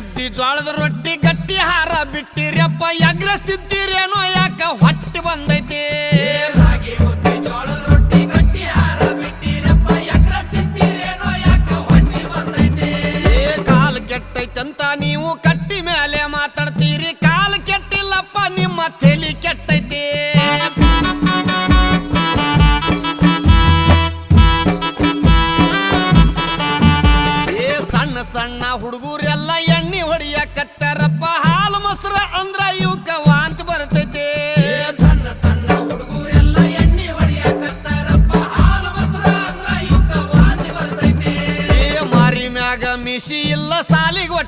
ಮುದ್ದಿ ಜೋಳದ ರೊಟ್ಟಿ ಗಟ್ಟಿ ಹಾರ ಬಿಟ್ಟಿರಪ್ಪ ಎಗ್ರಸ್ತಿದ್ದೀರೇನೋ ಯಾಕ ಹೊಟ್ಟೆ ಬಂದೈತಿ ರಾಗಿ ಮುದ್ದಿ ಜೋಳದ ರೊಟ್ಟಿ ಗಟ್ಟಿ ಹಾರ ಬಿಟ್ಟಿರಪ್ಪ ಎಗ್ರಸ್ತಿದ್ದೀರೇನೋ ಯಾಕ ಹೊಟ್ಟೆ ಬಂದೈತಿ ಕಾಲ್ ಕೆಟ್ಟೈತಂತ ನೀವು ಕಟ್ಟಿ ಮೇಲೆ ಮಾತಾಡ್ತೀರಿ ಕಾಲ್ ಕೆಟ್ಟಿಲ್ಲಪ್ಪ ನಿಮ್ಮ ತಲೆ ಕೆಟ್ಟೈತಿ ಸಣ್ಣ ಹುಡುಗರೆಲ್ಲ ಎಣ್ಣೆ ಹೊಡಿಯಕತ್ತಾರಪ್ಪ ಹಾಲು ಮೊಸರ ಅಂದ್ರ ಇವಕ್ಕ